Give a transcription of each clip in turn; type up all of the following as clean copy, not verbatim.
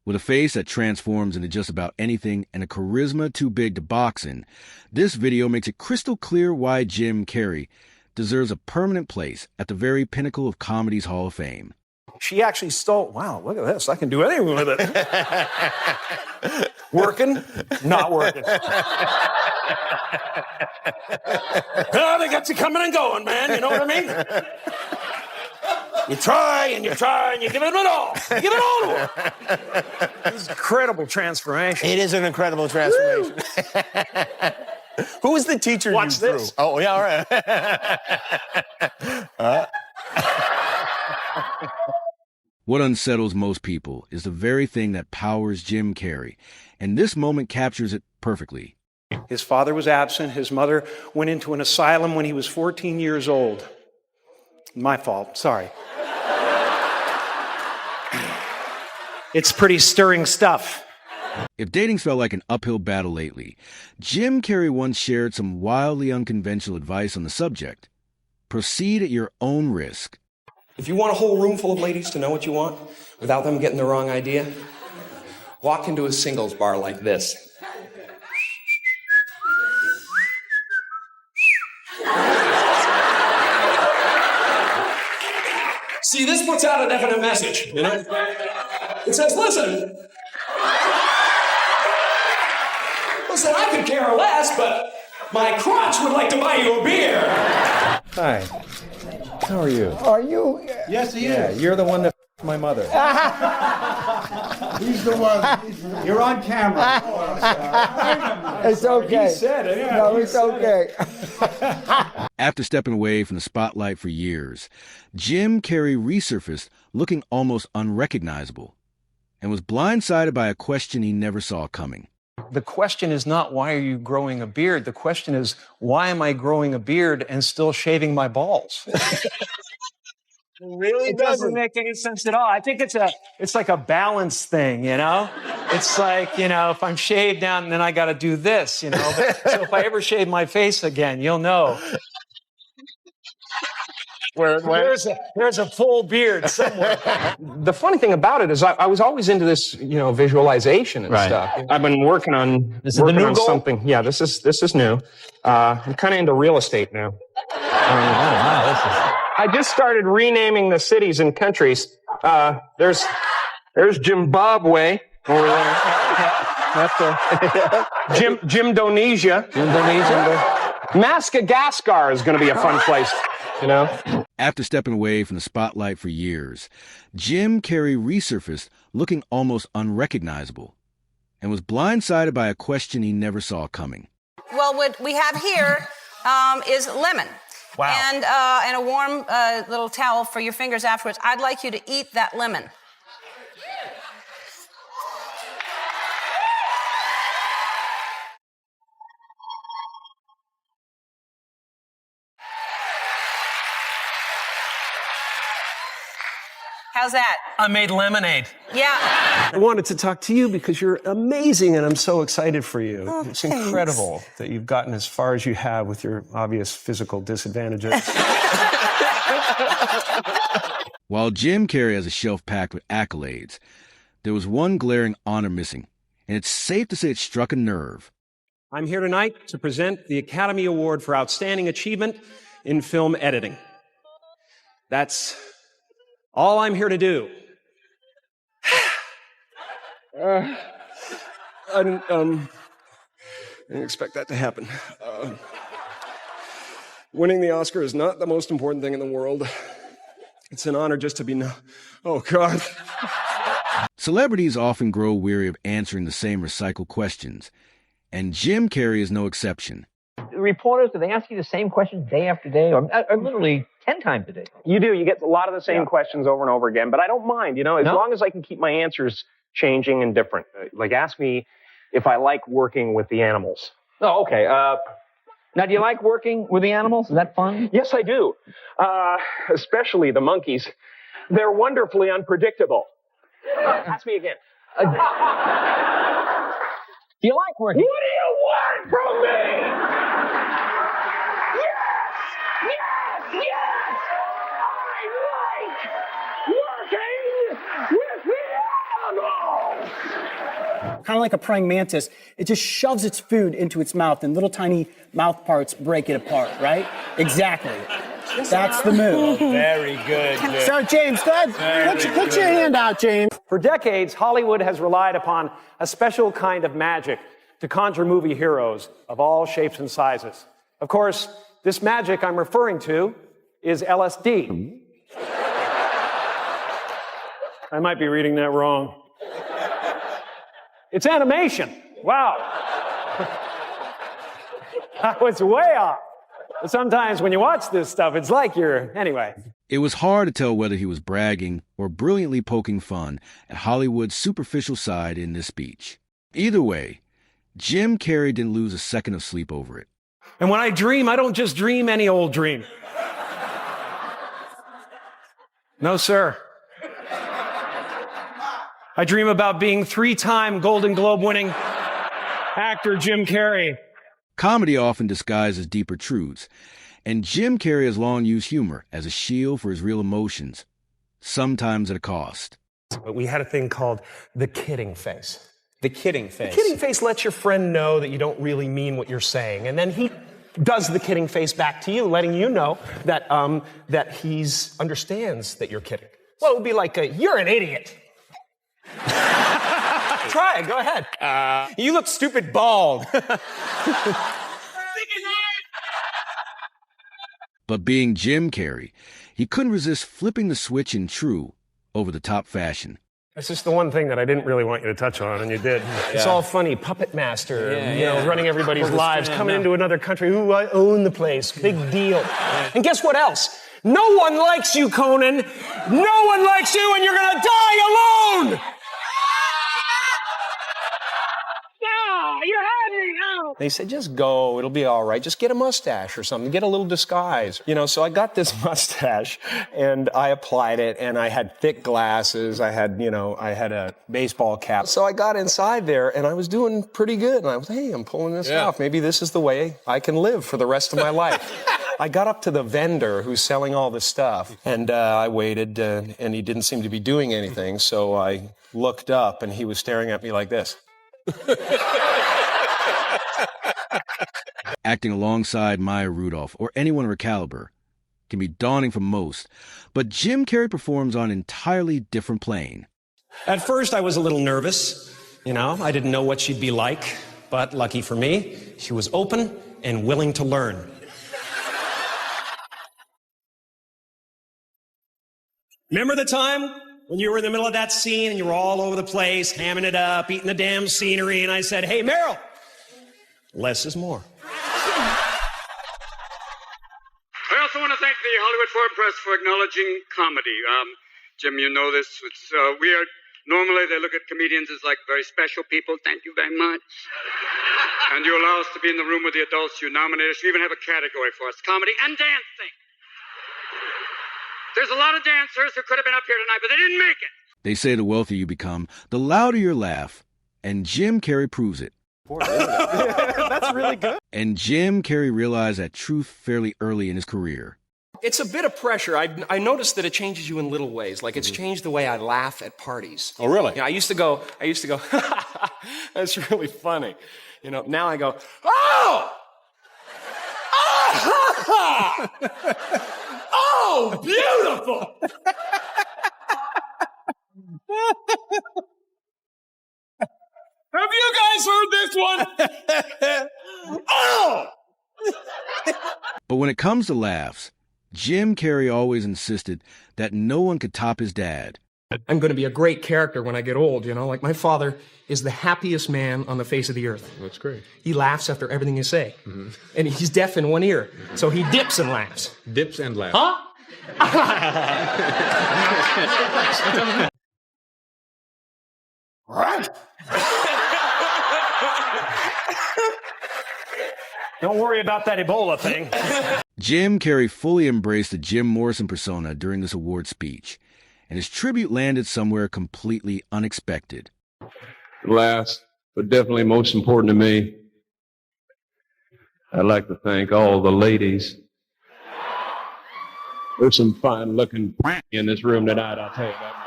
With a face that transforms into just about anything and a charisma too big to box in, this video makes it crystal clear why Jim Carrey deserves a permanent place at the very pinnacle of comedy's Hall of Fame. She actually stole, wow, look at this. I can do anything with it. Working, not working. Oh, they got you coming and going, man. You know what I mean? You try and you try and you give it all. You give it all to her. It's an incredible transformation. It is an incredible transformation. Who was the teacher Watch you this. threw? Oh, yeah, all right. What unsettles most people is the very thing that powers Jim Carrey, and this moment captures it perfectly. His father was absent. His mother went into an asylum when he was 14 years old. My fault, sorry. It's pretty stirring stuff. If dating's felt like an uphill battle lately, Jim Carrey once shared some wildly unconventional advice on the subject. Proceed at your own risk. If you want a whole room full of ladies to know what you want without them getting the wrong idea, walk into a singles bar like this. See, this puts out a definite message, you know? It says, listen, I could care less, but my crotch would like to buy you a beer. Hi. How are you? Are you? Yes, he is. You're the one that f***ed my mother. He's the one. You're on camera. It's okay. He said it. Yeah, no, it's okay. After stepping away from the spotlight for years, Jim Carrey resurfaced looking almost unrecognizable and was blindsided by a question he never saw coming. The question is not, why are you growing a beard? The question is, why am I growing a beard and still shaving my balls? It doesn't make any sense at all. I think it's like a balance thing, you know? It's like, you know, if I'm shaved down, then I got to do this, you know? So if I ever shave my face again, you'll know. There's a full beard somewhere. The funny thing about it is I was always into this, you know, visualization and stuff. I've been working on something. Yeah, this is new. I'm kind of into real estate now. I just started renaming the cities and countries. There's Zimbabwe over there. That's Jimdonesia. Madagascar is going to be a fun place, you know. After stepping away from the spotlight for years, Jim Carrey resurfaced looking almost unrecognizable and was blindsided by a question he never saw coming. Well, what we have here is lemon. Wow. And a warm little towel for your fingers afterwards. I'd like you to eat that lemon. How's that? I made lemonade. Yeah. I wanted to talk to you because you're amazing and I'm so excited for you. Oh, it's thanks. incredible that you've gotten as far as you have with your obvious physical disadvantages. While Jim Carrey has a shelf packed with accolades, there was one glaring honor missing, and it's safe to say it struck a nerve. I'm here tonight to present the Academy Award for Outstanding Achievement in Film Editing. That's all I'm here to do. I didn't expect that to happen. Winning the Oscar is not the most important thing in the world. It's an honor just to be oh, God. Celebrities often grow weary of answering the same recycled questions, and Jim Carrey is no exception. Reporters, do they ask you the same questions day after day, or literally 10 times a day? You do. You get a lot of the same questions over and over again, but I don't mind, you know, as long as I can keep my answers changing and different. Like, ask me if I like working with the animals. Oh, okay. Now, do you like working with the animals? Is that fun? Yes, I do. Especially the monkeys. They're wonderfully unpredictable. Ask me again. Do you like working? What do you want from me? Yes! I like working with the Kind of like a praying mantis, it just shoves its food into its mouth and little tiny mouth parts break it apart, right? Exactly. That's the move. Very good. So, James, go ahead. Put your hand out, James. For decades, Hollywood has relied upon a special kind of magic to conjure movie heroes of all shapes and sizes. Of course, this magic I'm referring to is LSD. I might be reading that wrong. It's animation. Wow. I was way off. Sometimes when you watch this stuff, it's like anyway. It was hard to tell whether he was bragging or brilliantly poking fun at Hollywood's superficial side in this speech. Either way, Jim Carrey didn't lose a second of sleep over it. And when I dream, I don't just dream any old dream. No, sir. I dream about being 3-time Golden Globe winning actor Jim Carrey. Comedy often disguises deeper truths, and Jim Carrey has long used humor as a shield for his real emotions, sometimes at a cost. But we had a thing called the kidding face. The kidding face. The kidding face lets your friend know that you don't really mean what you're saying, and then he does the kidding face back to you, letting you know that that he understands that you're kidding. Well, it would be like, you're an idiot. Try it, go ahead. You look stupid bald. But being Jim Carrey, he couldn't resist flipping the switch in true, over-the-top fashion. That's just the one thing that I didn't really want you to touch on, and you did. It's all funny, puppet master, running everybody's lives, coming into another country. Ooh, I own the place, big deal. And guess what else? No one likes you, Conan. No one likes you, and you're gonna die alone! They said, just go, it'll be all right. Just get a mustache or something, get a little disguise. So I got this mustache, and I applied it, and I had thick glasses, I had a baseball cap. So I got inside there, and I was doing pretty good. And I was, hey, I'm pulling this off. Maybe this is the way I can live for the rest of my life. I got up to the vendor who's selling all this stuff, and I waited, and he didn't seem to be doing anything. So I looked up, and he was staring at me like this. Acting alongside Maya Rudolph or anyone of her caliber can be daunting for most, but Jim Carrey performs on an entirely different plane. At first, I was a little nervous. I didn't know what she'd be like. But lucky for me, she was open and willing to learn. Remember the time when you were in the middle of that scene and you were all over the place, hamming it up, eating the damn scenery, and I said, hey, Meryl, less is more. I also want to thank the Hollywood Foreign Press for acknowledging comedy. Jim, you know this. It's weird. Normally they look at comedians as like very special people. Thank you very much. And you allow us to be in the room with the adults you nominated. You even have a category for us, comedy and dancing. There's a lot of dancers who could have been up here tonight, but they didn't make it. They say the wealthier you become, the louder your laugh, and Jim Carrey proves it. That's really good. And Jim Carrey realized that truth fairly early in his career. It's a bit of pressure. I noticed that it changes you in little ways. Like it's changed the way I laugh at parties. Oh, really? I used to go, that's really funny. Now I go, oh! Ah! Oh, beautiful! Have you guys heard this one? Oh! But when it comes to laughs, Jim Carrey always insisted that no one could top his dad. I'm going to be a great character when I get old, like my father is the happiest man on the face of the earth. That's great. He laughs after everything you say. Mm-hmm. And he's deaf in one ear, so he dips and laughs. Dips and laughs. Huh? Right. Don't worry about that Ebola thing. Jim Carrey fully embraced the Jim Morrison persona during this award speech, and his tribute landed somewhere completely unexpected. Last, but definitely most important to me, I'd like to thank all the ladies. There's some fine-looking in this room tonight, I'll tell you that much.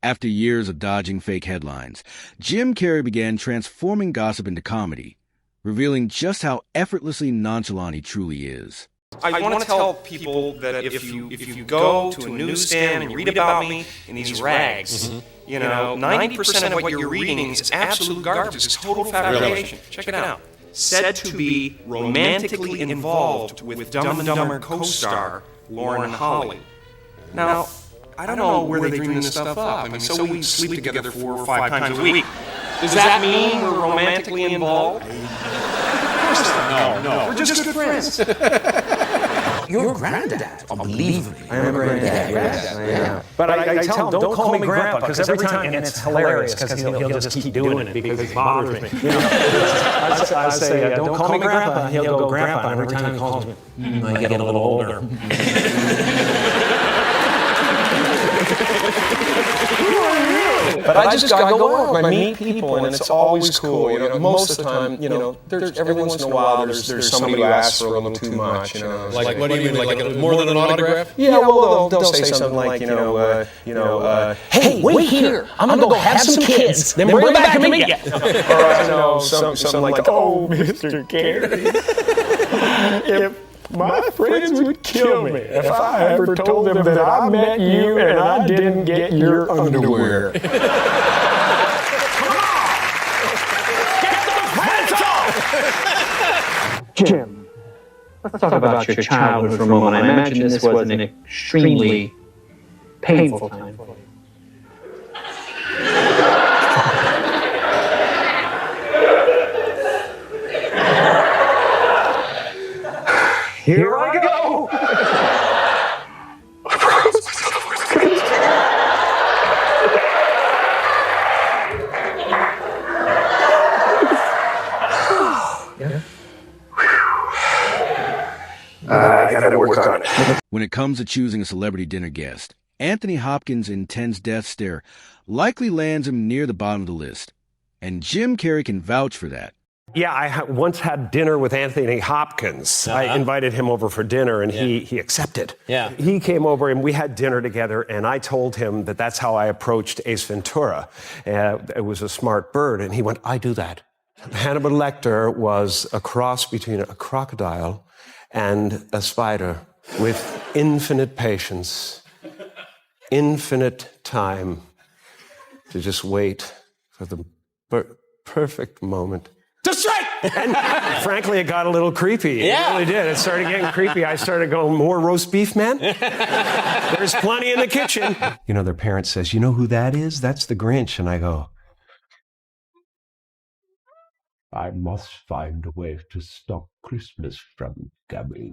After years of dodging fake headlines, Jim Carrey began transforming gossip into comedy, revealing just how effortlessly nonchalant he truly is. I want to tell people that if you go to a newsstand and you read about me in these rags, you know, 90% of what you're reading is absolute garbage. It's total fabrication. Check it out. Said to be romantically involved with Dumb and Dumber co-star Lauren Holly. Now, I don't know where they dream this stuff up. I mean, so we sleep together 4 or 5 times a week. Does that mean we're romantically involved? Of course not. No. We're just good friends. Your granddad, unbelievably. I am a granddad, yes. Yeah. But I tell him, don't call me grandpa, because every time, and it's hilarious, because he'll just keep doing it because it bothers me. You know, I say, don't call me grandpa, and he'll go grandpa, and every time he calls me, I get a little older. But I just gotta go out. I meet people, and it's always cool. You know, most of the time, you know, there's every once in a while there's somebody who asks for a little too much. You know, Like what do you mean? Like more than an autograph? yeah, well, they'll say something like, Hey, wait here. I'm gonna go have some kids. Then bring them back and meet you. or something like, oh, Mr. Carey, if my friends would kill me if I ever told them that I met you and I didn't get your underwear. Jim, let's talk about your childhood for a moment. I imagine this was an extremely painful time for you. Here I go! I gotta work on it. When it comes to choosing a celebrity dinner guest, Anthony Hopkins' intense death stare likely lands him near the bottom of the list. And Jim Carrey can vouch for that. Yeah, I once had dinner with Anthony Hopkins. I invited him over for dinner, and he accepted. Yeah. He came over, and we had dinner together, and I told him that that's how I approached Ace Ventura. It was a smart bird, and he went, I do that. Hannibal Lecter was a cross between a crocodile and a spider with infinite patience, infinite time to just wait for the perfect moment. To strike! And frankly, it got a little creepy. It really did. It started getting creepy. I started going, more roast beef, man? There's plenty in the kitchen. You know, their parent says, you know who that is? That's the Grinch. And I go, I must find a way to stop Christmas from coming.